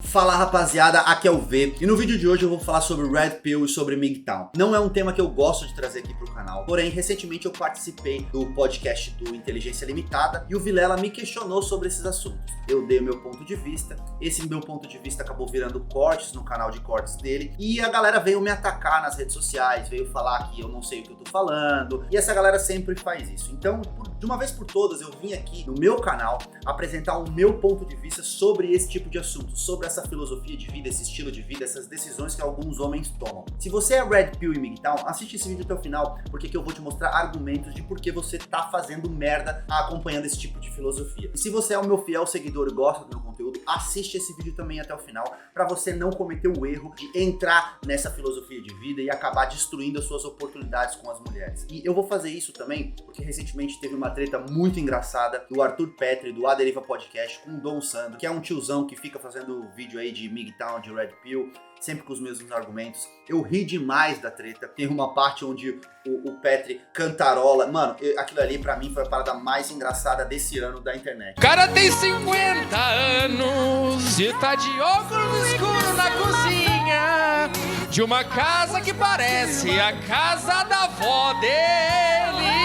Fala rapaziada, aqui é o V e no vídeo de hoje eu vou falar sobre Red Pill e sobre MGTOW. Não é um tema que eu gosto de trazer aqui pro canal, porém recentemente eu participei do podcast do Inteligência Limitada e o Vilela me questionou sobre esses assuntos. Eu dei o meu ponto de vista, esse meu ponto de vista acabou virando cortes no canal de cortes dele e a galera veio me atacar nas redes sociais, veio falar que eu não sei o que eu tô falando e essa galera sempre faz isso. Então, de uma vez por todas, eu vim aqui no meu canal apresentar o meu ponto de vista sobre esse tipo de assunto, sobre essa filosofia de vida, esse estilo de vida, essas decisões que alguns homens tomam. Se você é Red Pill e MGTOW, assiste esse vídeo até o final, porque aqui eu vou te mostrar argumentos de por que você tá fazendo merda acompanhando esse tipo de filosofia. E se você é o meu fiel seguidor e gosta do meu conteúdo, assiste esse vídeo também até o final, para você não cometer o erro de entrar nessa filosofia de vida e acabar destruindo as suas oportunidades com as mulheres. E eu vou fazer isso também, porque recentemente teve uma treta muito engraçada do Arthur Petri, do A Deriva Podcast, com o Dom Sandro, que é um tiozão que fica fazendo vídeo aí de MGTOW, de Red Pill, sempre com os mesmos argumentos. Eu ri demais da treta. Tem uma parte onde o Petri cantarola. Mano, aquilo ali pra mim foi a parada mais engraçada desse ano da internet. O cara tem 50 anos e tá de óculos escuros na cozinha de uma casa que parece a casa da avó dele.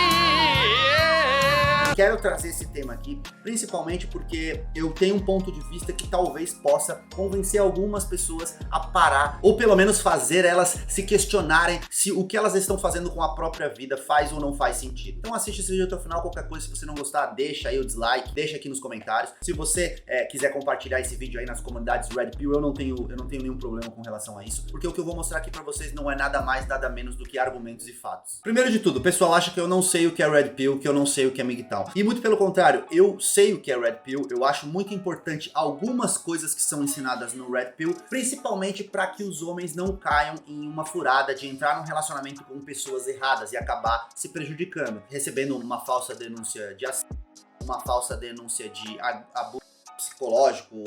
Quero trazer esse tema aqui, principalmente porque eu tenho um ponto de vista que talvez possa convencer algumas pessoas a parar, ou pelo menos fazer elas se questionarem se o que elas estão fazendo com a própria vida faz ou não faz sentido. Então assiste esse vídeo até o final, qualquer coisa, se você não gostar, deixa aí o dislike, deixa aqui nos comentários. Se você quiser compartilhar esse vídeo aí nas comunidades Red Pill, eu não tenho nenhum problema com relação a isso, porque o que eu vou mostrar aqui pra vocês não é nada mais, nada menos do que argumentos e fatos. Primeiro de tudo, o pessoal acha que eu não sei o que é Red Pill, que eu não sei o que é MGTOW. E muito pelo contrário, eu sei o que é Red Pill, eu acho muito importante algumas coisas que são ensinadas no Red Pill, principalmente para que os homens não caiam em uma furada de entrar num relacionamento com pessoas erradas e acabar se prejudicando, recebendo uma falsa denúncia de assédio, uma falsa denúncia de abuso psicológico,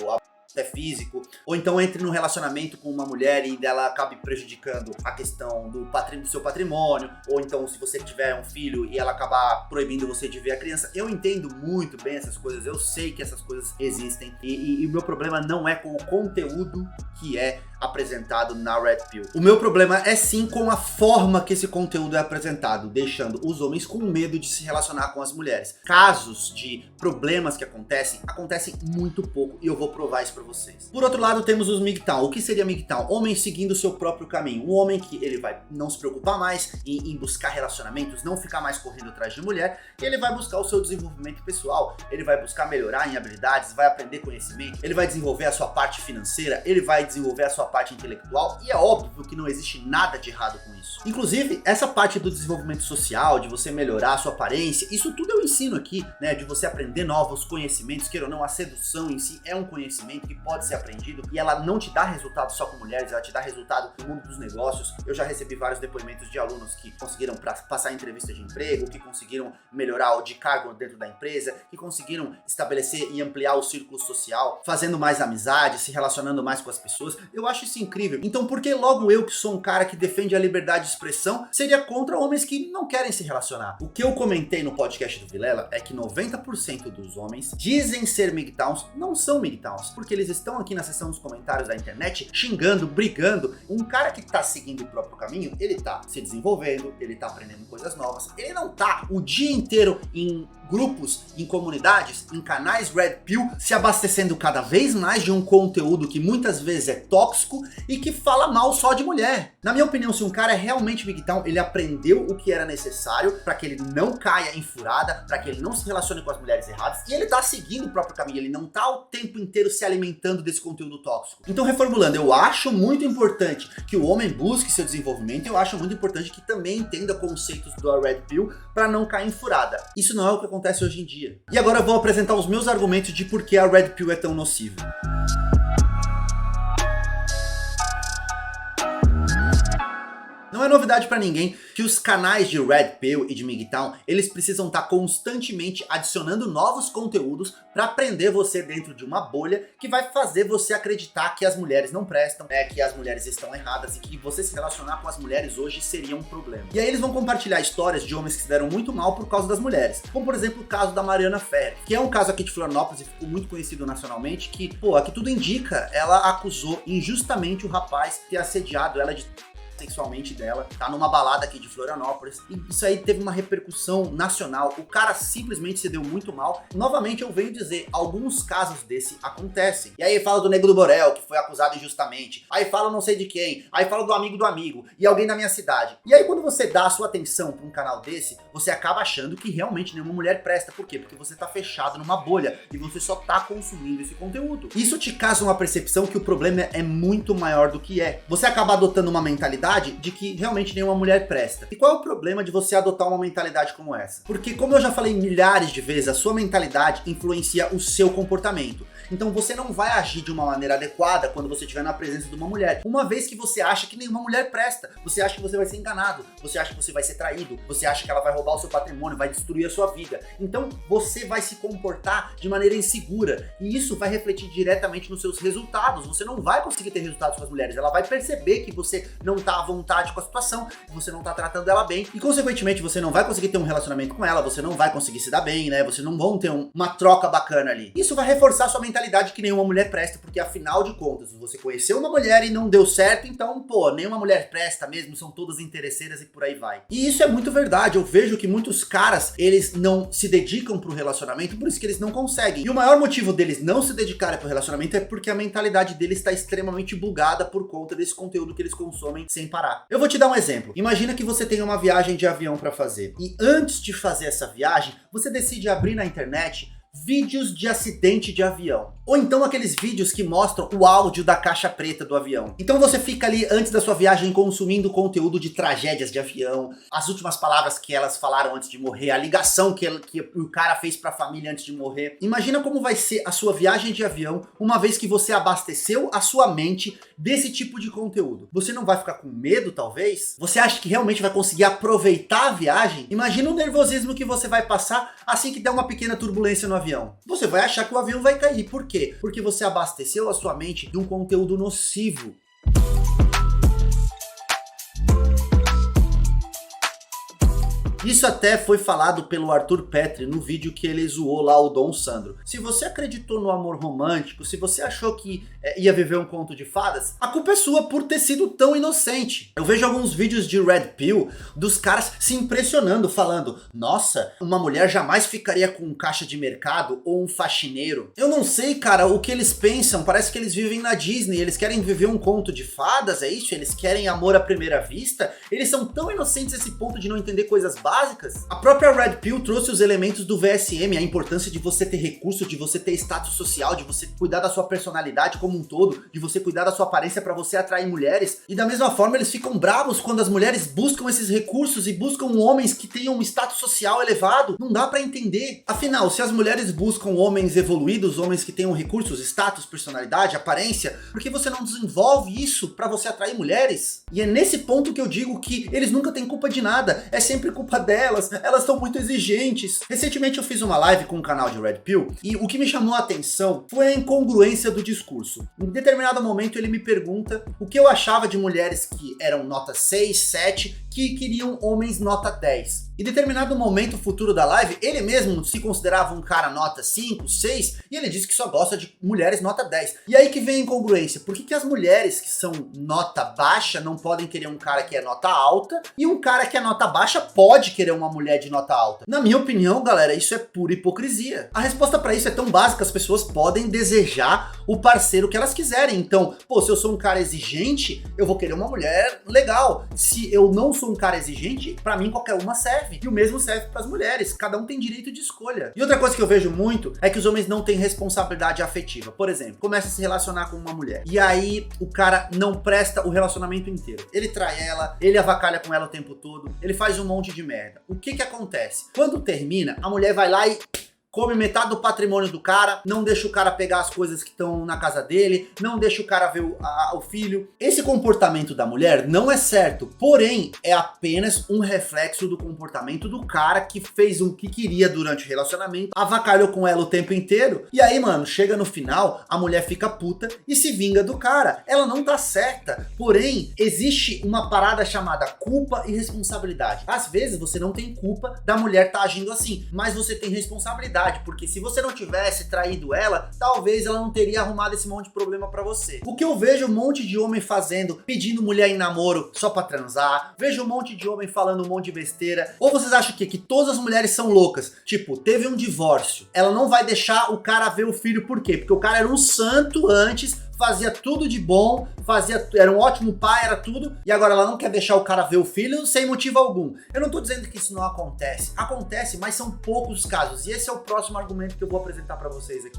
até físico, ou então entre num relacionamento com uma mulher e dela acabe prejudicando a questão do seu patrimônio, ou então se você tiver um filho e ela acabar proibindo você de ver a criança. Eu entendo muito bem essas coisas, eu sei que essas coisas existem e o meu problema não é com o conteúdo que é apresentado na Red Pill. O meu problema é sim com a forma que esse conteúdo é apresentado, deixando os homens com medo de se relacionar com as mulheres. Casos de problemas que acontecem muito pouco e eu vou provar isso pra vocês. Por outro lado, temos os MGTOW. O que seria MGTOW? Homem seguindo o seu próprio caminho. Um homem que ele vai não se preocupar mais em buscar relacionamentos, não ficar mais correndo atrás de mulher, e ele vai buscar o seu desenvolvimento pessoal, ele vai buscar melhorar em habilidades, vai aprender conhecimento, ele vai desenvolver a sua parte financeira, ele vai desenvolver a sua parte intelectual, e é óbvio que não existe nada de errado com isso. Inclusive, essa parte do desenvolvimento social, de você melhorar a sua aparência, isso tudo eu ensino aqui, né, de você aprender novos conhecimentos, queira ou não, a sedução em si é um conhecimento que pode ser aprendido e ela não te dá resultado só com mulheres, ela te dá resultado no mundo dos negócios. Eu já recebi vários depoimentos de alunos que conseguiram passar entrevista de emprego, que conseguiram melhorar de cargo dentro da empresa, que conseguiram estabelecer e ampliar o círculo social, fazendo mais amizade, se relacionando mais com as pessoas. Eu acho isso incrível. Então por que logo eu, que sou um cara que defende a liberdade de expressão, seria contra homens que não querem se relacionar? O que eu comentei no podcast do Vilela é que 90% dos homens dizem ser MGTOWs, não são MGTOWs, porque eles estão aqui na seção dos comentários da internet xingando, brigando. Um cara que tá seguindo o próprio caminho, ele tá se desenvolvendo, ele tá aprendendo coisas novas, ele não tá o dia inteiro em grupos, em comunidades, em canais Red Pill, se abastecendo cada vez mais de um conteúdo que muitas vezes é tóxico e que fala mal só de mulher. Na minha opinião, se um cara é realmente MGTOW, ele aprendeu o que era necessário para que ele não caia em furada, para que ele não se relacione com as mulheres erradas, e ele tá seguindo o próprio caminho, ele não tá o tempo inteiro se alimentando desse conteúdo tóxico. Então, reformulando, eu acho muito importante que o homem busque seu desenvolvimento, eu acho muito importante que também entenda conceitos do Red Pill para não cair em furada. Isso não é o que acontece hoje em dia. E agora eu vou apresentar os meus argumentos de por que a Red Pill é tão nociva. Não Não é novidade pra ninguém que os canais de Red Pill e de MGTOW, eles precisam estar constantemente adicionando novos conteúdos pra prender você dentro de uma bolha que vai fazer você acreditar que as mulheres não prestam, que as mulheres estão erradas e que você se relacionar com as mulheres hoje seria um problema. E aí eles vão compartilhar histórias de homens que se deram muito mal por causa das mulheres. Como por exemplo o caso da Mariana Ferrer, que é um caso aqui de Florianópolis e ficou muito conhecido nacionalmente, que, pô, aqui tudo indica, ela acusou injustamente o rapaz de ter assediado ela sexualmente dela, tá numa balada aqui de Florianópolis, e isso aí teve uma repercussão nacional, o cara simplesmente se deu muito mal. Novamente eu venho dizer, alguns casos desse acontecem, e aí fala do Nego do Borel, que foi acusado injustamente, aí fala não sei de quem, aí fala do amigo, e alguém da minha cidade, e aí quando você dá a sua atenção pra um canal desse, você acaba achando que realmente nenhuma mulher presta. Por quê? Porque você tá fechado numa bolha, e você só tá consumindo esse conteúdo. Isso te causa uma percepção que o problema é muito maior do que é. Você acaba adotando uma mentalidade de que realmente nenhuma mulher presta. E qual é o problema de você adotar uma mentalidade como essa? Porque, como eu já falei milhares de vezes, a sua mentalidade influencia o seu comportamento. Então você não vai agir de uma maneira adequada quando você estiver na presença de uma mulher, uma vez que você acha que nenhuma mulher presta. Você acha que você vai ser enganado, você acha que você vai ser traído, você acha que ela vai roubar o seu patrimônio, vai destruir a sua vida. Então você vai se comportar de maneira insegura, e isso vai refletir diretamente nos seus resultados. Você não vai conseguir ter resultados com as mulheres, ela vai perceber que você não tá à vontade com a situação, que você não tá tratando ela bem, e consequentemente você não vai conseguir ter um relacionamento com ela, você não vai conseguir se dar bem, né? Você não vão ter uma troca bacana ali. Isso vai reforçar sua mentalidade que nenhuma mulher presta, porque afinal de contas, você conheceu uma mulher e não deu certo, então, pô, nenhuma mulher presta mesmo, são todas interesseiras e por aí vai. E isso é muito verdade, eu vejo que muitos caras, eles não se dedicam pro relacionamento, por isso que eles não conseguem. E o maior motivo deles não se dedicarem pro relacionamento é porque a mentalidade deles está extremamente bugada por conta desse conteúdo que eles consomem sem parar. Eu vou te dar um exemplo. Imagina que você tem uma viagem de avião pra fazer, e antes de fazer essa viagem, você decide abrir na internet vídeos de acidente de avião, ou então aqueles vídeos que mostram o áudio da caixa preta do avião. Então você fica ali antes da sua viagem consumindo conteúdo de tragédias de avião, as últimas palavras que elas falaram antes de morrer, a ligação que o cara fez pra família antes de morrer. Imagina como vai ser a sua viagem de avião uma vez que você abasteceu a sua mente desse tipo de conteúdo. Você não vai ficar com medo, talvez? Você acha que realmente vai conseguir aproveitar a viagem? Imagina o nervosismo que você vai passar assim que der uma pequena turbulência no avião. Você vai achar que o avião vai cair. Por quê? Porque você abasteceu a sua mente de um conteúdo nocivo. Isso até foi falado pelo Arthur Petri no vídeo que ele zoou lá o Dom Sandro. Se você acreditou no amor romântico, se você achou que ia viver um conto de fadas, a culpa é sua por ter sido tão inocente. Eu vejo alguns vídeos de Red Pill dos caras se impressionando, falando: nossa, uma mulher jamais ficaria com um caixa de mercado ou um faxineiro. Eu não sei, cara, o que eles pensam. Parece que eles vivem na Disney, eles querem viver um conto de fadas, é isso? Eles querem amor à primeira vista? Eles são tão inocentes a esse ponto de não entender coisas básicas. A própria Red Pill trouxe os elementos do VSM, a importância de você ter recurso, de você ter status social, de você cuidar da sua personalidade como um todo, de você cuidar da sua aparência para você atrair mulheres. E da mesma forma eles ficam bravos quando as mulheres buscam esses recursos e buscam homens que tenham um status social elevado. Não dá para entender. Afinal, se as mulheres buscam homens evoluídos, homens que tenham recursos, status, personalidade, aparência, por que você não desenvolve isso para você atrair mulheres? E é nesse ponto que eu digo que eles nunca têm culpa de nada, é sempre culpa delas, elas são muito exigentes. Recentemente eu fiz uma live com um canal de Red Pill e o que me chamou a atenção foi a incongruência do discurso. Em determinado momento ele me pergunta o que eu achava de mulheres que eram nota 6, 7, que queriam homens nota 10. Em determinado momento futuro da live, ele mesmo se considerava um cara nota 5, 6, e ele disse que só gosta de mulheres nota 10. E aí que vem a incongruência. Por que as mulheres que são nota baixa não podem querer um cara que é nota alta, e um cara que é nota baixa pode querer uma mulher de nota alta? Na minha opinião, galera, isso é pura hipocrisia. A resposta pra isso é tão básica: as pessoas podem desejar o parceiro que elas quiserem. Então, pô, se eu sou um cara exigente, eu vou querer uma mulher legal. Se eu não sou um cara exigente, pra mim qualquer uma serve. E o mesmo serve pras mulheres, cada um tem direito de escolha. E outra coisa que eu vejo muito é que os homens não têm responsabilidade afetiva. Por exemplo, começa a se relacionar com uma mulher, e aí o cara não presta o relacionamento inteiro. Ele trai ela, ele avacalha com ela o tempo todo, ele faz um monte de merda. O que que acontece? Quando termina, a mulher vai lá e come metade do patrimônio do cara, não deixa o cara pegar as coisas que estão na casa dele, não deixa o cara ver o filho. Esse comportamento da mulher não é certo, porém é apenas um reflexo do comportamento do cara que fez o que queria durante o relacionamento, avacalhou com ela o tempo inteiro, e aí, mano, chega no final, a mulher fica puta e se vinga do cara. Ela não tá certa, porém existe uma parada chamada culpa e responsabilidade. Às vezes você não tem culpa da mulher tá agindo assim, mas você tem responsabilidade, porque se você não tivesse traído ela, talvez ela não teria arrumado esse monte de problema pra você. O que eu vejo um monte de homem fazendo, pedindo mulher em namoro só pra transar, vejo um monte de homem falando um monte de besteira. Ou vocês acham que todas as mulheres são loucas? Tipo, teve um divórcio, ela não vai deixar o cara ver o filho, por quê? Porque o cara era um santo antes, fazia tudo de bom, era um ótimo pai, era tudo, e agora ela não quer deixar o cara ver o filho sem motivo algum. Eu não tô dizendo que isso não acontece. Acontece, mas são poucos os casos, e esse é o próximo argumento que eu vou apresentar pra vocês aqui.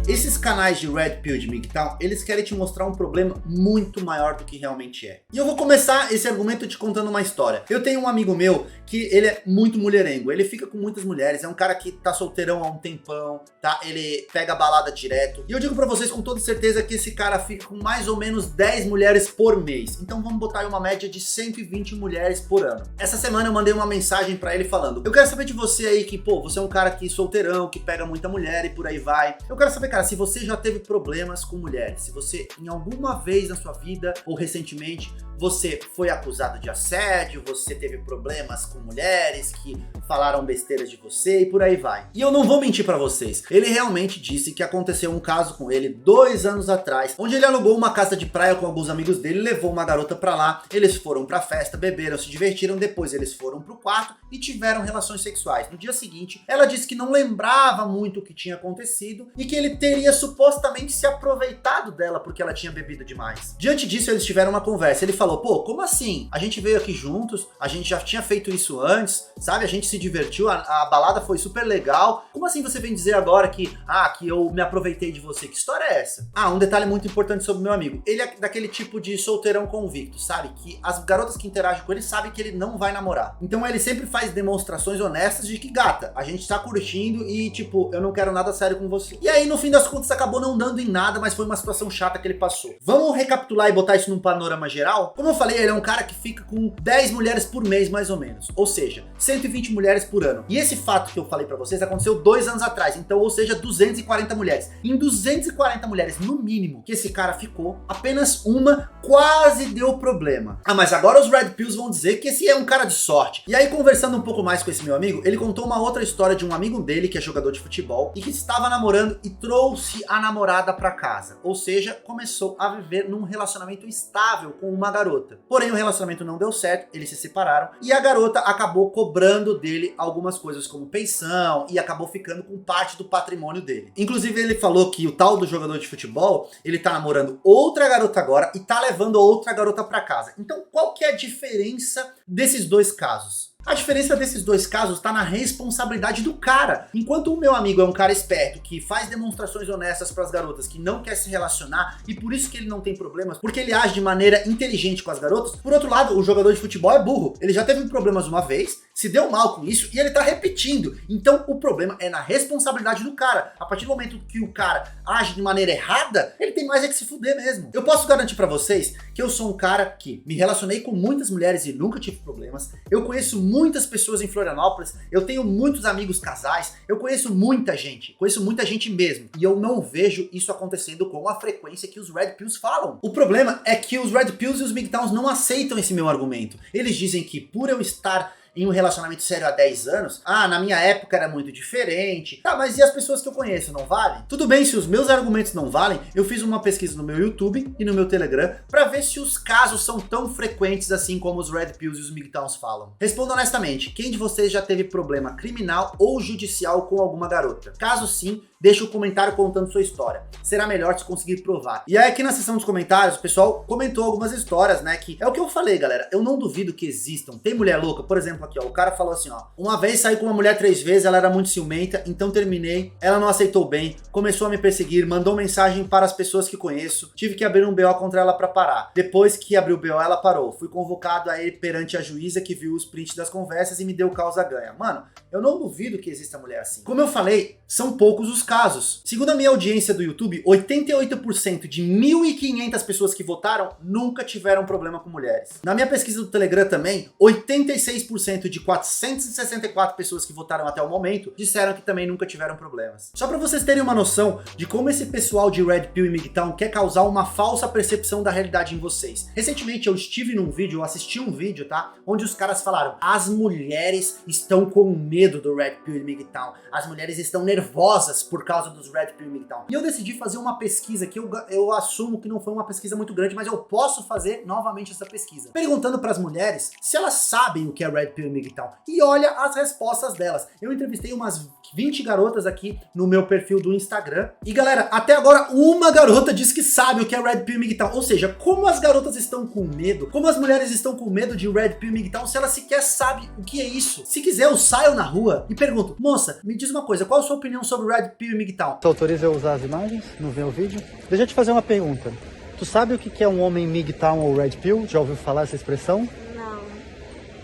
Esses canais de Red Pill de MGTOW, eles querem te mostrar um problema muito maior do que realmente é. E eu vou começar esse argumento te contando uma história. Eu tenho um amigo meu que ele é muito mulherengo, ele fica com muitas mulheres, é um cara que tá solteirão há um tempão, tá? Ele pega balada direto. E eu digo pra vocês com toda certeza que esse cara fica com mais ou menos 10 mulheres por mês. Então vamos botar aí uma média de 120 mulheres por ano. Essa semana eu mandei uma mensagem pra ele falando: eu quero saber de você aí que, pô, você é um cara que solteirão, que pega muita mulher e por aí vai. Eu quero saber, cara, se você já teve problemas com mulheres, se você em alguma vez na sua vida ou recentemente você foi acusado de assédio, você teve problemas com mulheres que falaram besteiras de você e por aí vai. E eu não vou mentir pra vocês, ele realmente disse que aconteceu um caso com ele 2 anos atrás, onde ele alugou uma casa de praia com alguns amigos dele, levou uma garota pra lá, eles foram pra festa, beberam, se divertiram, depois eles foram pro quarto e tiveram relações sexuais. No dia seguinte, ela disse que não lembrava muito o que tinha acontecido e que ele teria supostamente se aproveitado dela porque ela tinha bebido demais. Diante disso, eles tiveram uma conversa. Ele falou: pô, como assim? A gente veio aqui juntos, a gente já tinha feito isso antes, sabe? A gente se divertiu, a balada foi super legal. Como assim você vem dizer agora que eu me aproveitei de você? Que história é essa? Um detalhe muito importante sobre o meu amigo. Ele é daquele tipo de solteirão convicto, sabe? Que as garotas que interagem com ele sabem que ele não vai namorar. Então ele sempre faz demonstrações honestas de que, gata, a gente tá curtindo e, tipo, eu não quero nada sério com você. E aí, no fim das contas, acabou não dando em nada, mas foi uma situação chata que ele passou. Vamos recapitular e botar isso num panorama geral? Como eu falei, ele é um cara que fica com 10 mulheres por mês, mais ou menos. Ou seja, 120 mulheres por ano. E esse fato que eu falei pra vocês aconteceu 2 anos atrás. Então, ou seja, 240 mulheres. Em 240 mulheres, no mínimo, que esse cara ficou, apenas uma quase deu problema. Mas agora os Red Pills vão dizer que esse é um cara de sorte. E aí, conversando um pouco mais com esse meu amigo, ele contou uma outra história de um amigo dele, que é jogador de futebol, e que estava namorando e trouxe a namorada pra casa. Ou seja, começou a viver num relacionamento estável com uma garota. Porém, o relacionamento não deu certo, eles se separaram e a garota acabou cobrando dele algumas coisas como pensão e acabou ficando com parte do patrimônio dele. Inclusive, ele falou que o tal do jogador de futebol, ele tá namorando outra garota agora e tá levando outra garota pra casa. Então, qual que é a diferença desses dois casos? A diferença desses dois casos tá na responsabilidade do cara. Enquanto o meu amigo é um cara esperto, que faz demonstrações honestas pras garotas, que não quer se relacionar, e por isso que ele não tem problemas, porque ele age de maneira inteligente com as garotas. Por outro lado, o jogador de futebol é burro. Ele já teve problemas uma vez, se deu mal com isso, e ele tá repetindo. Então o problema é na responsabilidade do cara. A partir do momento que o cara age de maneira errada, ele tem mais é que se fuder mesmo. Eu posso garantir pra vocês que eu sou um cara que me relacionei com muitas mulheres e nunca tive problemas. Eu conheço muitas pessoas em Florianópolis, eu tenho muitos amigos casais, eu conheço muita gente mesmo, e eu não vejo isso acontecendo com a frequência que os Red Pills falam. O problema é que os Red Pills e os MGTOWs não aceitam esse meu argumento. Eles dizem que por eu estar em um relacionamento sério há 10 anos, na minha época era muito diferente. Tá, mas e as pessoas que eu conheço, não valem? Tudo bem, se os meus argumentos não valem, eu fiz uma pesquisa no meu YouTube e no meu Telegram pra ver se os casos são tão frequentes assim como os Red Pills e os MGTOWs falam. Responda honestamente, quem de vocês já teve problema criminal ou judicial com alguma garota? Caso sim, deixa um comentário contando sua história. Será melhor se conseguir provar. E aí aqui na seção dos comentários, o pessoal comentou algumas histórias, né, que é o que eu falei, galera. Eu não duvido que existam. Tem mulher louca, por exemplo, aqui, ó. O cara falou assim, ó. Uma vez saí com uma mulher 3 vezes, ela era muito ciumenta, então terminei. Ela não aceitou bem, começou a me perseguir, mandou mensagem para as pessoas que conheço. Tive que abrir um BO contra ela pra parar. Depois que abriu o BO, ela parou. Fui convocado a ir perante a juíza que viu os prints das conversas e me deu causa ganha. Mano, eu não duvido que exista mulher assim. Como eu falei, são poucos os casos. Segundo a minha audiência do YouTube, 88% de 1.500 pessoas que votaram nunca tiveram problema com mulheres. Na minha pesquisa do Telegram também, 86% de 464 pessoas que votaram até o momento disseram que também nunca tiveram problemas. Só pra vocês terem uma noção de como esse pessoal de Red Pill e MGTOW quer causar uma falsa percepção da realidade em vocês. Recentemente eu estive num vídeo, eu assisti um vídeo, tá? Onde os caras falaram, as mulheres estão com medo do Red Pill e MGTOW. As mulheres estão nervosas por causa dos Red Pill e MGTOW. E eu decidi fazer uma pesquisa que eu assumo que não foi uma pesquisa muito grande, mas eu posso fazer novamente essa pesquisa. Perguntando pras mulheres se elas sabem o que é Red Pill e MGTOW. E olha as respostas delas. Eu entrevistei umas 20 garotas aqui no meu perfil do Instagram. E galera, até agora uma garota diz que sabe o que é Red Pill e MGTOW. Ou seja, como as garotas estão com medo, como as mulheres estão com medo de Red Pill e MGTOW se elas sequer sabem o que é isso. Se quiser eu saio na rua e pergunto, moça, me diz uma coisa, qual a sua opinião sobre Red Pill e MGTOW? Tu autoriza eu usar as imagens? Não vê o vídeo? Deixa eu te fazer uma pergunta. Tu sabe o que é um homem MGTOW ou Red Pill? Já ouviu falar essa expressão? Não.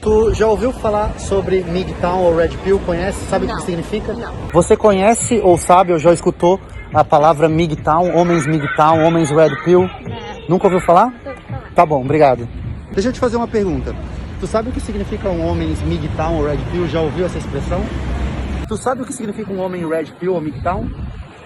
Tu já ouviu falar sobre MGTOW ou Red Pill? Conhece? Sabe o que significa? Não. Você conhece ou sabe ou já escutou a palavra MGTOW, homens MGTOW, homens Red Pill? Nunca ouviu falar? Tá bom, obrigado. Deixa eu te fazer uma pergunta. Tu sabe o que significa um homem MGTOW ou Red Pill? Já ouviu essa expressão? Tu sabe o que significa um homem Red Pill ou MGTOW?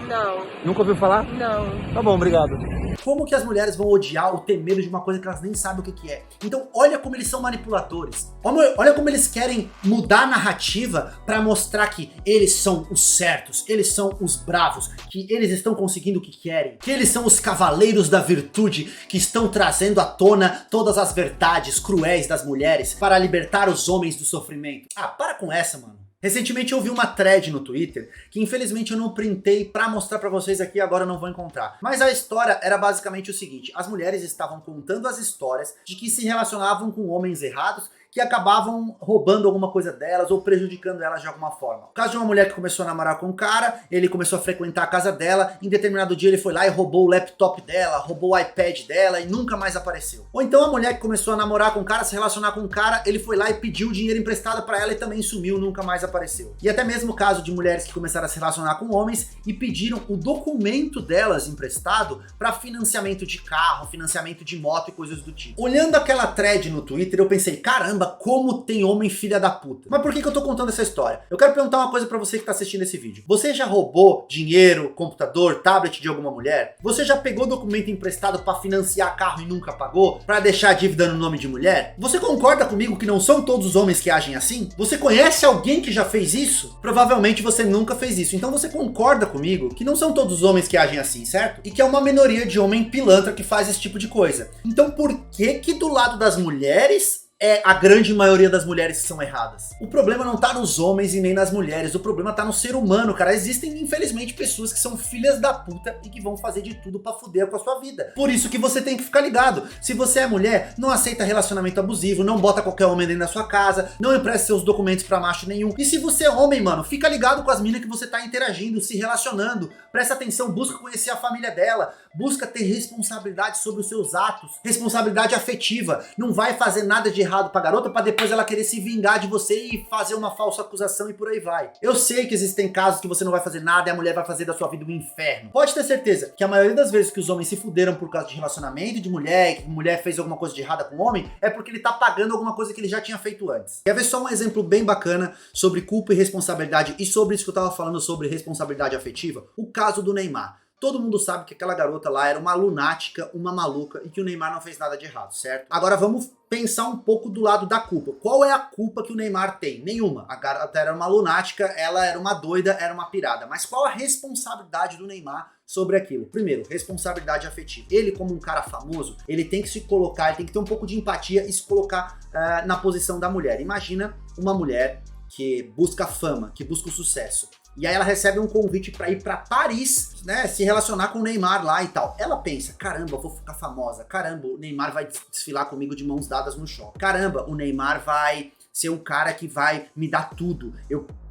Não. Nunca ouviu falar? Não. Tá bom, obrigado. Como que as mulheres vão odiar ou ter medo de uma coisa que elas nem sabem o que é? Então olha como eles são manipuladores. Olha como eles querem mudar a narrativa pra mostrar que eles são os certos, eles são os bravos, que eles estão conseguindo o que querem, que eles são os cavaleiros da virtude que estão trazendo à tona todas as verdades cruéis das mulheres para libertar os homens do sofrimento. Ah, para com essa, mano. Recentemente eu vi uma thread no Twitter, que infelizmente eu não printei pra mostrar pra vocês aqui, agora eu não vou encontrar. Mas a história era basicamente o seguinte, as mulheres estavam contando as histórias de que se relacionavam com homens errados, que acabavam roubando alguma coisa delas ou prejudicando elas de alguma forma. O caso de uma mulher que começou a namorar com um cara, ele começou a frequentar a casa dela, em determinado dia ele foi lá e roubou o laptop dela, roubou o iPad dela e nunca mais apareceu. Ou então a mulher que começou a namorar com um cara, se relacionar com um cara, ele foi lá e pediu dinheiro emprestado pra ela e também sumiu, nunca mais apareceu. E até mesmo o caso de mulheres que começaram a se relacionar com homens e pediram o documento delas emprestado pra financiamento de carro, financiamento de moto e coisas do tipo. Olhando aquela thread no Twitter, eu pensei, caramba, como tem homem filha da puta. Mas por que eu tô contando essa história? Eu quero perguntar uma coisa pra você que tá assistindo esse vídeo. Você já roubou dinheiro, computador, tablet de alguma mulher? Você já pegou documento emprestado pra financiar carro e nunca pagou? Pra deixar a dívida no nome de mulher? Você concorda comigo que não são todos os homens que agem assim? Você conhece alguém que já fez isso? Provavelmente você nunca fez isso. Então você concorda comigo que não são todos os homens que agem assim, certo? E que é uma minoria de homem pilantra que faz esse tipo de coisa. Então por que do lado das mulheres é a grande maioria das mulheres que são erradas? O problema não tá nos homens e nem nas mulheres, o problema tá no ser humano, cara. Existem, infelizmente, pessoas que são filhas da puta e que vão fazer de tudo pra fuder com a sua vida. Por isso que você tem que ficar ligado. Se você é mulher, não aceita relacionamento abusivo, não bota qualquer homem dentro da sua casa, não empresta seus documentos pra macho nenhum. E se você é homem, mano, fica ligado com as minas que você tá interagindo, se relacionando. Presta atenção, busca conhecer a família dela, busca ter responsabilidade sobre os seus atos, responsabilidade afetiva. Não vai fazer nada de errado pra garota pra depois ela querer se vingar de você e fazer uma falsa acusação e por aí vai. Eu sei que existem casos que você não vai fazer nada e a mulher vai fazer da sua vida um inferno. Pode ter certeza que a maioria das vezes que os homens se fuderam por causa de relacionamento de mulher, que a mulher fez alguma coisa de errada com o homem, é porque ele tá pagando alguma coisa que ele já tinha feito antes. Quer ver só um exemplo bem bacana sobre culpa e responsabilidade e sobre isso que eu tava falando sobre responsabilidade afetiva? O caso do Neymar. Todo mundo sabe que aquela garota lá era uma lunática, uma maluca e que o Neymar não fez nada de errado, certo? Agora vamos pensar um pouco do lado da culpa. Qual é a culpa que o Neymar tem? Nenhuma. A garota era uma lunática, ela era uma doida, era uma pirada. Mas qual a responsabilidade do Neymar sobre aquilo? Primeiro, responsabilidade afetiva. Ele, como um cara famoso, ele tem que se colocar, ele tem que ter um pouco de empatia e se colocar na posição da mulher. Imagina uma mulher que busca fama, que busca o sucesso. E aí ela recebe um convite pra ir pra Paris, né, se relacionar com o Neymar lá e tal. Ela pensa, caramba, eu vou ficar famosa. Caramba, o Neymar vai desfilar comigo de mãos dadas no shopping. Caramba, o Neymar vai ser o cara que vai me dar tudo.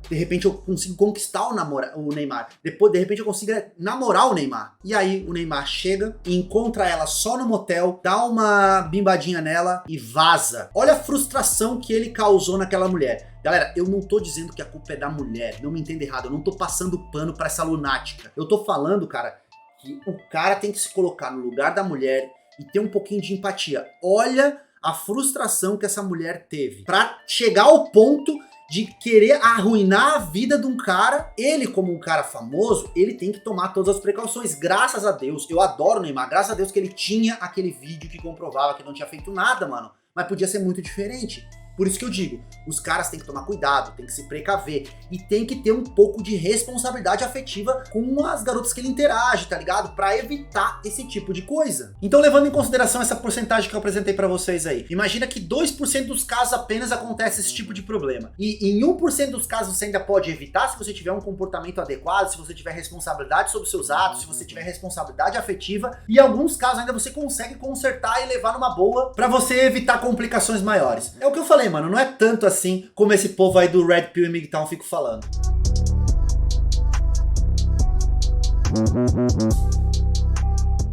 De repente eu consigo conquistar o Neymar. Depois, de repente eu consigo namorar o Neymar. E aí o Neymar chega e encontra ela só no motel, dá uma bimbadinha nela e vaza. Olha a frustração que ele causou naquela mulher. Galera, eu não tô dizendo que a culpa é da mulher, não me entenda errado, eu não tô passando pano pra essa lunática. Eu tô falando, cara, que o cara tem que se colocar no lugar da mulher e ter um pouquinho de empatia. Olha a frustração que essa mulher teve pra chegar ao ponto de querer arruinar a vida de um cara. Ele, como um cara famoso, ele tem que tomar todas as precauções. Graças a Deus, eu adoro o Neymar, graças a Deus que ele tinha aquele vídeo que comprovava que não tinha feito nada, mano. Mas podia ser muito diferente. Por isso que eu digo, os caras têm que tomar cuidado, tem que se precaver e tem que ter um pouco de responsabilidade afetiva com as garotas que ele interage, tá ligado? Pra evitar esse tipo de coisa. Então, levando em consideração essa porcentagem que eu apresentei pra vocês aí, imagina que 2% dos casos apenas acontece esse tipo de problema. E em 1% dos casos você ainda pode evitar se você tiver um comportamento adequado, se você tiver responsabilidade sobre os seus atos, se você tiver responsabilidade afetiva, e em alguns casos ainda você consegue consertar e levar numa boa pra você evitar complicações maiores. É o que eu falei, mano, não é tanto assim como esse povo aí do Red Pill e MGTOW fico falando.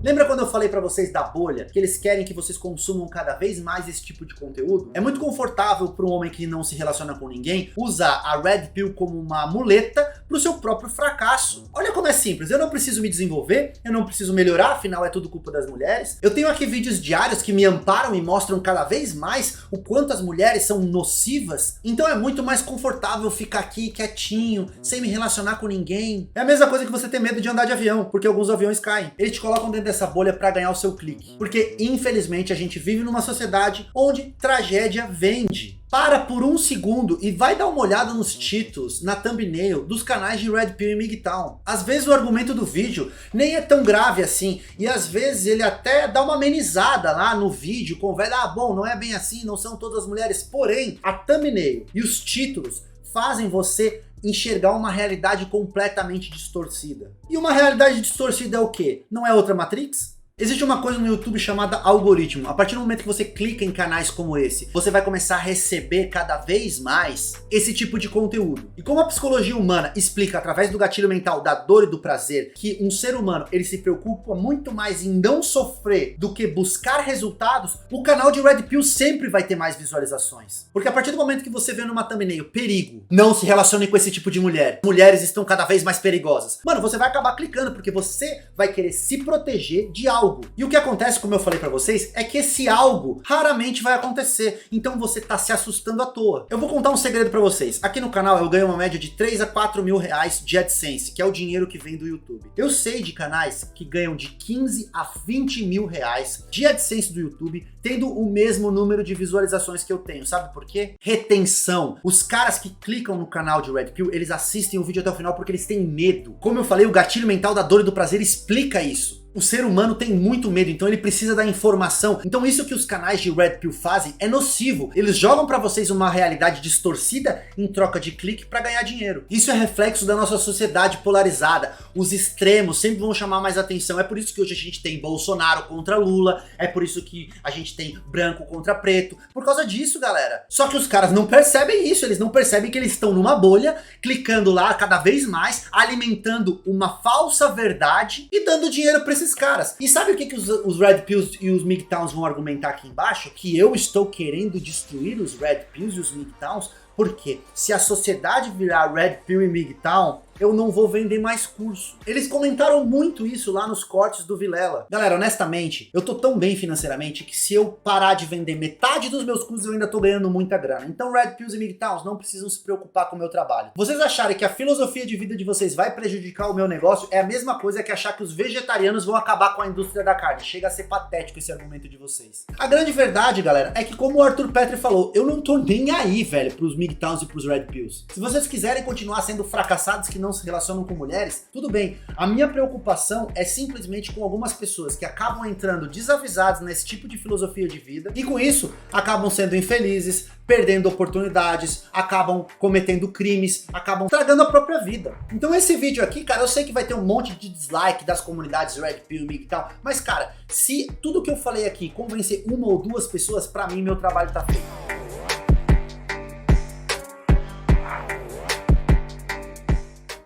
Lembra quando eu falei pra vocês da bolha, que eles querem que vocês consumam cada vez mais esse tipo de conteúdo? É muito confortável para um homem que não se relaciona com ninguém usar a Red Pill como uma muleta pro seu próprio fracasso. Olha como é simples, eu não preciso me desenvolver, eu não preciso melhorar, afinal é tudo culpa das mulheres. Eu tenho aqui vídeos diários que me amparam e mostram cada vez mais o quanto as mulheres são nocivas, então é muito mais confortável ficar aqui quietinho, sem me relacionar com ninguém. É a mesma coisa que você ter medo de andar de avião, porque alguns aviões caem. Eles te colocam dentro dessa bolha para ganhar o seu clique. Porque, infelizmente, a gente vive numa sociedade onde tragédia vende. Para por um segundo e vai dar uma olhada nos títulos, na thumbnail dos canais de Red Pill e MGTOW. Às vezes o argumento do vídeo nem é tão grave assim, e às vezes ele até dá uma amenizada lá no vídeo, conversa, bom, não é bem assim, não são todas as mulheres, porém, a thumbnail e os títulos fazem você enxergar uma realidade completamente distorcida. E uma realidade distorcida é o quê? Não é outra Matrix? Existe uma coisa no YouTube chamada algoritmo. A partir do momento que você clica em canais como esse, você vai começar a receber cada vez mais esse tipo de conteúdo. E como a psicologia humana explica através do gatilho mental da dor e do prazer que um ser humano ele se preocupa muito mais em não sofrer do que buscar resultados, o canal de Red Pill sempre vai ter mais visualizações. Porque a partir do momento que você vê numa thumbnail perigo, não se relacione com esse tipo de mulher, mulheres estão cada vez mais perigosas, mano, você vai acabar clicando porque você vai querer se proteger de algo. E o que acontece, como eu falei pra vocês, é que esse algo raramente vai acontecer. Então você tá se assustando à toa. Eu vou contar um segredo pra vocês. Aqui no canal eu ganho uma média de 3 a 4 mil reais de AdSense, que é o dinheiro que vem do YouTube. Eu sei de canais que ganham de 15 a 20 mil reais de AdSense do YouTube, tendo o mesmo número de visualizações que eu tenho. Sabe por quê? Retenção. Os caras que clicam no canal de Red Pill, eles assistem o vídeo até o final porque eles têm medo. Como eu falei, o gatilho mental da dor e do prazer explica isso. O ser humano tem muito medo, então ele precisa da informação. Então isso que os canais de Red Pill fazem é nocivo. Eles jogam pra vocês uma realidade distorcida em troca de clique pra ganhar dinheiro. Isso é reflexo da nossa sociedade polarizada. Os extremos sempre vão chamar mais atenção. É por isso que hoje a gente tem Bolsonaro contra Lula. É por isso que a gente tem branco contra preto. Por causa disso, galera. Só que os caras não percebem isso. Eles não percebem que eles estão numa bolha, clicando lá cada vez mais, alimentando uma falsa verdade e dando dinheiro pra esses caras. E sabe o que os Red Pills e os MGTOWs vão argumentar aqui embaixo? Que eu estou querendo destruir os Red Pills e os MGTOWs? Porque se a sociedade virar Red Pill e MGTOW, eu não vou vender mais curso. Eles comentaram muito isso lá nos cortes do Vilela. Galera, honestamente, eu tô tão bem financeiramente que se eu parar de vender metade dos meus cursos, eu ainda tô ganhando muita grana. Então Red Pills e MGTOWs não precisam se preocupar com o meu trabalho. Vocês acharem que a filosofia de vida de vocês vai prejudicar o meu negócio, é a mesma coisa que achar que os vegetarianos vão acabar com a indústria da carne. Chega a ser patético esse argumento de vocês. A grande verdade, galera, é que como o Arthur Petri falou, eu não tô nem aí, velho, pros MGTOWs e pros Red Pills. Se vocês quiserem continuar sendo fracassados que não se relacionam com mulheres, tudo bem. A minha preocupação é simplesmente com algumas pessoas que acabam entrando desavisadas nesse tipo de filosofia de vida e com isso acabam sendo infelizes, perdendo oportunidades, acabam cometendo crimes, acabam tragando a própria vida. Então esse vídeo aqui, cara, eu sei que vai ter um monte de dislike das comunidades Red Pill e tal, mas cara, se tudo que eu falei aqui convencer uma ou duas pessoas, pra mim meu trabalho tá feito.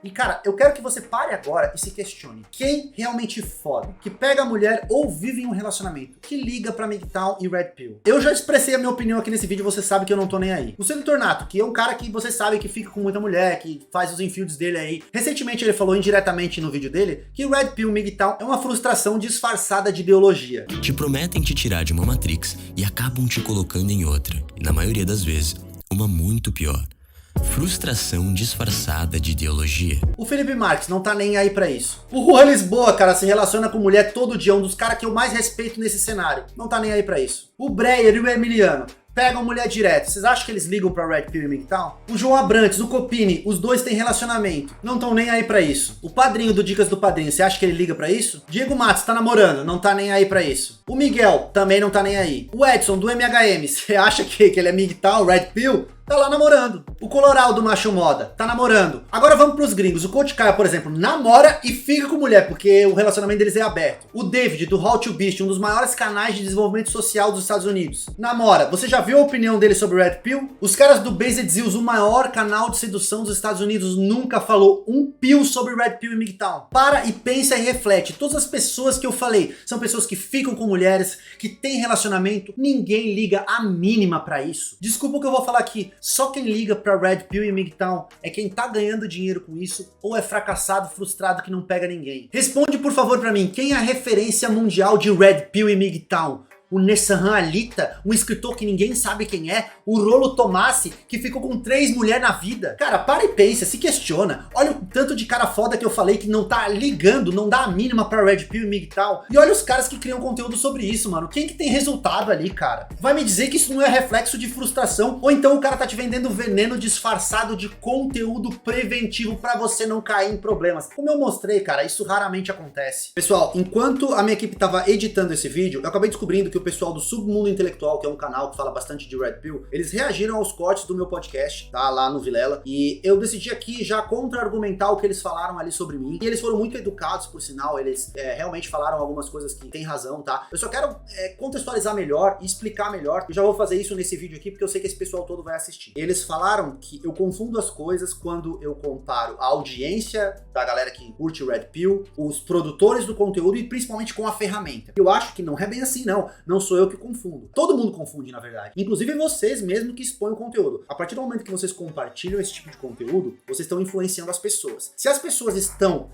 E cara, eu quero que você pare agora e se questione. Quem realmente foda, que pega a mulher ou vive em um relacionamento, que liga pra MGTOW e Red Pill? Eu já expressei a minha opinião aqui nesse vídeo, você sabe que eu não tô nem aí. O Sedutor Nato, que é um cara que você sabe que fica com muita mulher, que faz os infields dele aí. Recentemente ele falou indiretamente no vídeo dele que Red Pill MGTOW é uma frustração disfarçada de ideologia. Te prometem te tirar de uma Matrix e acabam te colocando em outra. E na maioria das vezes, uma muito pior. Frustração disfarçada de ideologia. O Felipe Marques não tá nem aí pra isso. O Juan Lisboa, cara, se relaciona com mulher todo dia, um dos caras que eu mais respeito nesse cenário. Não tá nem aí pra isso. O Breyer e o Emiliano pegam mulher direto. Vocês acham que eles ligam pra Red Pill e MGTOW? O João Abrantes, o Copini, os dois têm relacionamento. Não estão nem aí pra isso. O Padrinho do Dicas do Padrinho, você acha que ele liga pra isso? Diego Matos tá namorando, não tá nem aí pra isso. O Miguel também não tá nem aí. O Edson do MHM, você acha que ele é MGTOW, Red Pill? Tá lá namorando. O Coloral do Macho Moda tá namorando. Agora vamos pros gringos. O Coach Caio, por exemplo, namora e fica com mulher, porque o relacionamento deles é aberto. O David, do How to Beast, um dos maiores canais de desenvolvimento social dos Estados Unidos, namora. Você já viu a opinião dele sobre Red Pill? Os caras do Based Zeus, o maior canal de sedução dos Estados Unidos, nunca falou um pio sobre Red Pill e MGTOW. Para e pensa e reflete. Todas as pessoas que eu falei são pessoas que ficam com mulheres, que têm relacionamento. Ninguém liga a mínima pra isso. Desculpa o que eu vou falar aqui. Só quem liga pra Red Pill e MGTOW é quem tá ganhando dinheiro com isso ou é fracassado, frustrado que não pega ninguém. Responde por favor pra mim, quem é a referência mundial de Red Pill e MGTOW? O Nessan Alita, um escritor que ninguém sabe quem é, o Rolo Tomassi, que ficou com 3 mulheres na vida. Cara, para e pensa, se questiona. Olha o tanto de cara foda que eu falei que não tá ligando, não dá a mínima pra Red Pill e MGTOW. E olha os caras que criam conteúdo sobre isso, mano. Quem que tem resultado ali, cara? Vai me dizer que isso não é reflexo de frustração? Ou então o cara tá te vendendo veneno disfarçado de conteúdo preventivo pra você não cair em problemas. Como eu mostrei, cara, isso raramente acontece. Pessoal, enquanto a minha equipe tava editando esse vídeo, eu acabei descobrindo que o pessoal do Submundo Intelectual, que é um canal que fala bastante de Red Pill, eles reagiram aos cortes do meu podcast, tá? Lá no Vilela. E eu decidi aqui já contra-argumentar o que eles falaram ali sobre mim. E eles foram muito educados, por sinal. Eles realmente falaram algumas coisas que tem razão, tá? Eu só quero contextualizar melhor e explicar melhor. Eu já vou fazer isso nesse vídeo aqui, porque eu sei que esse pessoal todo vai assistir. Eles falaram que eu confundo as coisas quando eu comparo a audiência da galera que curte Red Pill, os produtores do conteúdo e principalmente com a ferramenta. Eu acho que não é bem assim, não. Não sou eu que confundo. Todo mundo confunde, na verdade. Inclusive vocês mesmo que expõem o conteúdo. A partir do momento que vocês compartilham esse tipo de conteúdo, vocês estão influenciando as pessoas. Se as pessoas estão,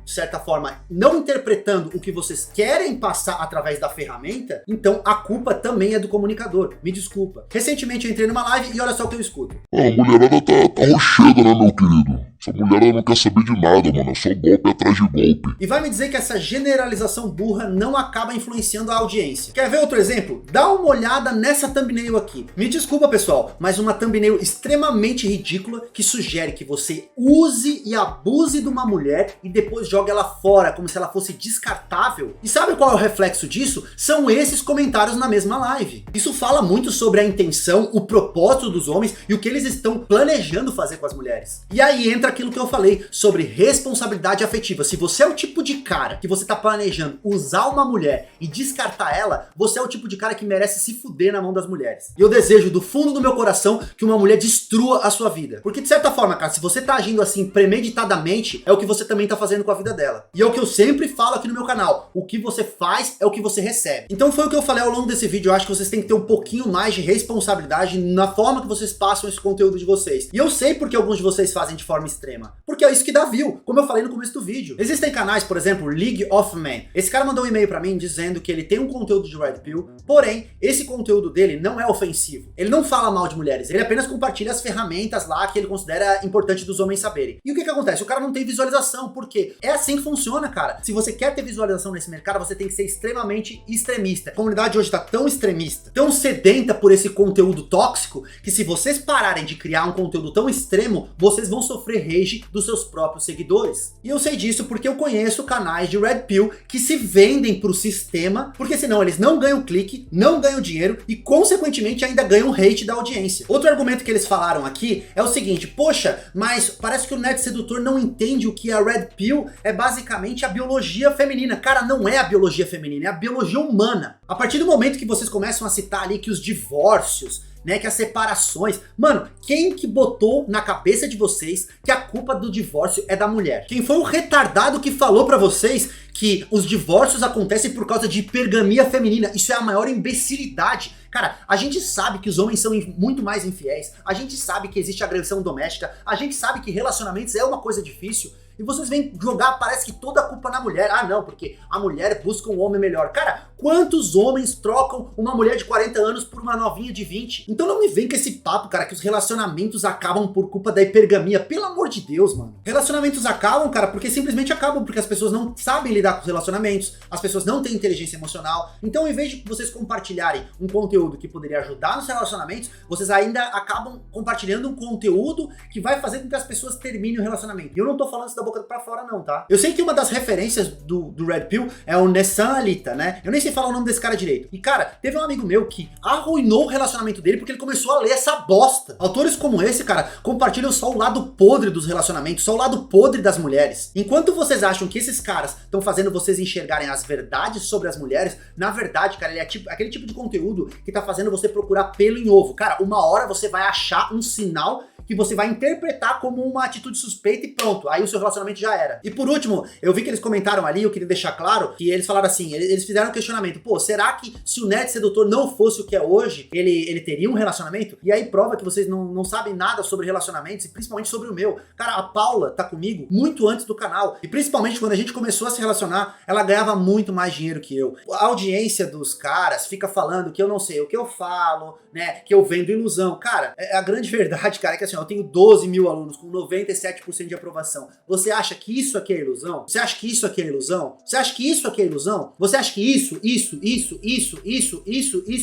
de certa forma, não interpretando o que vocês querem passar através da ferramenta, então a culpa também é do comunicador. Me desculpa. Recentemente eu entrei numa live e olha só o que eu escuto. A mulherada tá rocheda, né, meu querido? Essa mulherada não quer saber de nada, mano. É só golpe atrás de golpe. E vai me dizer que essa generalização burra não acaba influenciando a audiência. Quer ver outro exemplo? Dá uma olhada nessa thumbnail aqui. Me desculpa, pessoal, mas uma thumbnail extremamente ridícula que sugere que você use e abuse de uma mulher e depois jogue ela fora como se ela fosse descartável. E sabe qual é o reflexo disso? São esses comentários na mesma live. Isso fala muito sobre a intenção, o propósito dos homens e o que eles estão planejando fazer com as mulheres. E aí entra aquilo que eu falei sobre responsabilidade afetiva. Se você é o tipo de cara que você tá planejando usar uma mulher e descartar ela, você é o tipo de cara que merece se fuder na mão das mulheres. E eu desejo do fundo do meu coração que uma mulher destrua a sua vida. Porque de certa forma, cara, se você tá agindo assim premeditadamente, é o que você também tá fazendo com a vida dela. E é o que eu sempre falo aqui no meu canal. O que você faz é o que você recebe. Então foi o que eu falei ao longo desse vídeo. Eu acho que vocês têm que ter um pouquinho mais de responsabilidade na forma que vocês passam esse conteúdo de vocês. E eu sei porque alguns de vocês fazem de forma extrema. Porque é isso que dá view, como eu falei no começo do vídeo. Existem canais, por exemplo, League of Men. Esse cara mandou um e-mail pra mim dizendo que ele tem um conteúdo de Red Pill, porém, esse conteúdo dele não é ofensivo. Ele não fala mal de mulheres, ele apenas compartilha as ferramentas lá que ele considera importante dos homens saberem. E o que acontece? O cara não tem visualização, porque é assim que funciona, cara. Se você quer ter visualização nesse mercado, você tem que ser extremamente extremista. A comunidade hoje tá tão extremista, tão sedenta por esse conteúdo tóxico, que se vocês pararem de criar um conteúdo tão extremo, vocês vão sofrer rage dos seus próprios seguidores. E eu sei disso porque eu conheço canais de Red Pill que se vendem pro sistema, porque senão eles não ganham clique, não ganham dinheiro e consequentemente ainda ganham hate da audiência. Outro argumento que eles falaram aqui é o seguinte: poxa, mas parece que o Nerd Sedutor não entende o que a Red Pill é basicamente a biologia feminina. Cara, não é a biologia feminina, é a biologia humana. A partir do momento que vocês começam a citar ali que os divórcios, né, que as separações... Mano, quem que botou na cabeça de vocês que a culpa do divórcio é da mulher? Quem foi o retardado que falou pra vocês que os divórcios acontecem por causa de hipergamia feminina? Isso é a maior imbecilidade. Cara, a gente sabe que os homens são muito mais infiéis, a gente sabe que existe agressão doméstica, a gente sabe que relacionamentos é uma coisa difícil, e vocês vêm jogar, parece que toda a culpa na mulher. Ah não, porque a mulher busca um homem melhor. Cara, quantos homens trocam uma mulher de 40 anos por uma novinha de 20? Então não me vem com esse papo, cara, que os relacionamentos acabam por culpa da hipergamia. Pelo amor de Deus, mano. Relacionamentos acabam, cara, porque simplesmente acabam, porque as pessoas não sabem lidar com os relacionamentos, as pessoas não têm inteligência emocional. Então, em vez de vocês compartilharem um conteúdo que poderia ajudar nos relacionamentos, vocês ainda acabam compartilhando um conteúdo que vai fazer com que as pessoas terminem o relacionamento. E eu não tô falando isso da boca pra fora não, tá? Eu sei que uma das referências do Red Pill é o Nessan Alita, né? Eu nem sei falar o nome desse cara direito. E cara, teve um amigo meu que arruinou o relacionamento dele porque ele começou a ler essa bosta. Autores como esse, cara, compartilham só o lado podre dos relacionamentos, só o lado podre das mulheres. Enquanto vocês acham que esses caras estão fazendo vocês enxergarem as verdades sobre as mulheres, na verdade, cara, ele é aquele tipo de conteúdo que tá fazendo você procurar pelo em ovo. Cara, uma hora você vai achar um sinal que você vai interpretar como uma atitude suspeita e pronto, aí o seu relacionamento já era. E por último, eu vi que eles comentaram ali, eu queria deixar claro, que eles falaram assim, eles fizeram um questionamento, pô, será que se o Nerd Sedutor não fosse o que é hoje, ele teria um relacionamento? E aí prova que vocês não sabem nada sobre relacionamentos, e principalmente sobre o meu. Cara, a Paula tá comigo muito antes do canal, e principalmente quando a gente começou a se relacionar, ela ganhava muito mais dinheiro que eu. A audiência dos caras fica falando que eu não sei o que eu falo, né, que eu vendo ilusão. Cara, a grande verdade, cara, é que assim, eu tenho 12 mil alunos com 97% de aprovação. Você acha que isso aqui é ilusão? Você acha que isso aqui é ilusão? Você acha que isso aqui é ilusão? Você acha que isso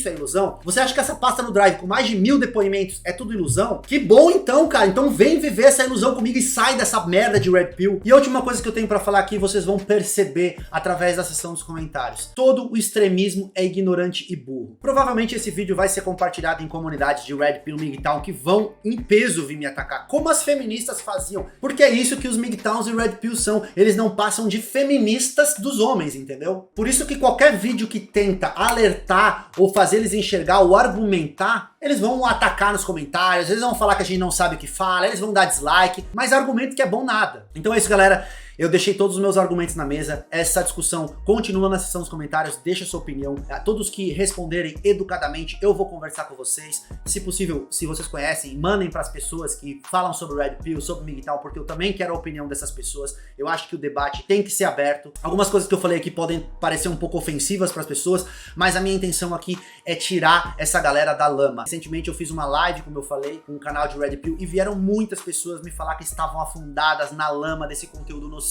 é ilusão? Você acha que essa pasta no Drive com mais de 1000 depoimentos é tudo ilusão? Que bom então, cara. Então vem viver essa ilusão comigo e sai dessa merda de Red Pill. E a última coisa que eu tenho pra falar aqui, vocês vão perceber através da seção dos comentários. Todo o extremismo é ignorante e burro. Provavelmente esse vídeo vai ser compartilhado em comunidades de Red Pill MGTOW que vão em peso vir me atacar, como as feministas faziam, porque é isso que os MGTOWs e Red Pill são, eles não passam de feministas dos homens, entendeu? Por isso que qualquer vídeo que tenta alertar ou fazer eles enxergar ou argumentar, eles vão atacar nos comentários, eles vão falar que a gente não sabe o que fala, eles vão dar dislike, mas argumento que é bom nada. Então é isso, galera. Eu deixei todos os meus argumentos na mesa, essa discussão continua na seção dos comentários, deixa sua opinião. A todos que responderem educadamente, eu vou conversar com vocês. Se possível, se vocês conhecem, mandem para as pessoas que falam sobre Red Pill, sobre MGTOW, porque eu também quero a opinião dessas pessoas. Eu acho que o debate tem que ser aberto. Algumas coisas que eu falei aqui podem parecer um pouco ofensivas para as pessoas, mas a minha intenção aqui é tirar essa galera da lama. Recentemente eu fiz uma live, como eu falei, com um canal de Red Pill, e vieram muitas pessoas me falar que estavam afundadas na lama desse conteúdo nocivo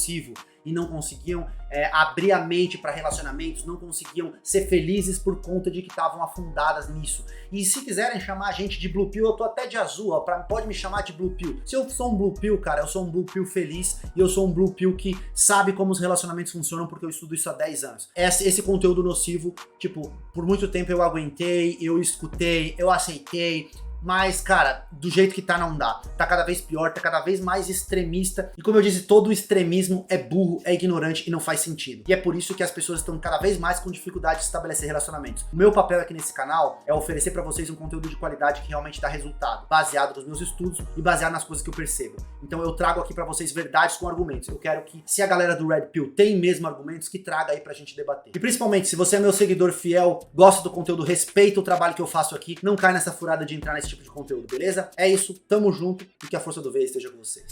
e não conseguiam abrir a mente para relacionamentos, não conseguiam ser felizes por conta de que estavam afundadas nisso. E se quiserem chamar a gente de Blue Pill, eu tô até de azul, ó, pode me chamar de Blue Pill. Se eu sou um Blue Pill, cara, eu sou um Blue Pill feliz e eu sou um Blue Pill que sabe como os relacionamentos funcionam porque eu estudo isso há 10 anos. Esse conteúdo nocivo, tipo, por muito tempo eu aguentei, eu escutei, eu aceitei, mas, cara, do jeito que tá não dá. Tá cada vez pior, tá cada vez mais extremista. E como eu disse, todo o extremismo é burro, é ignorante e não faz sentido. E é por isso que as pessoas estão cada vez mais com dificuldade de estabelecer relacionamentos. O meu papel aqui nesse canal é oferecer pra vocês um conteúdo de qualidade que realmente dá resultado, baseado nos meus estudos e baseado nas coisas que eu percebo. Então eu trago aqui pra vocês verdades com argumentos. Eu quero que, se a galera do Red Pill tem mesmo argumentos, que traga aí pra gente debater. E principalmente, se você é meu seguidor fiel, gosta do conteúdo, respeita o trabalho que eu faço aqui, não cai nessa furada de entrar nesse tipo de conteúdo, beleza? É isso, tamo junto e que a força do V esteja com vocês.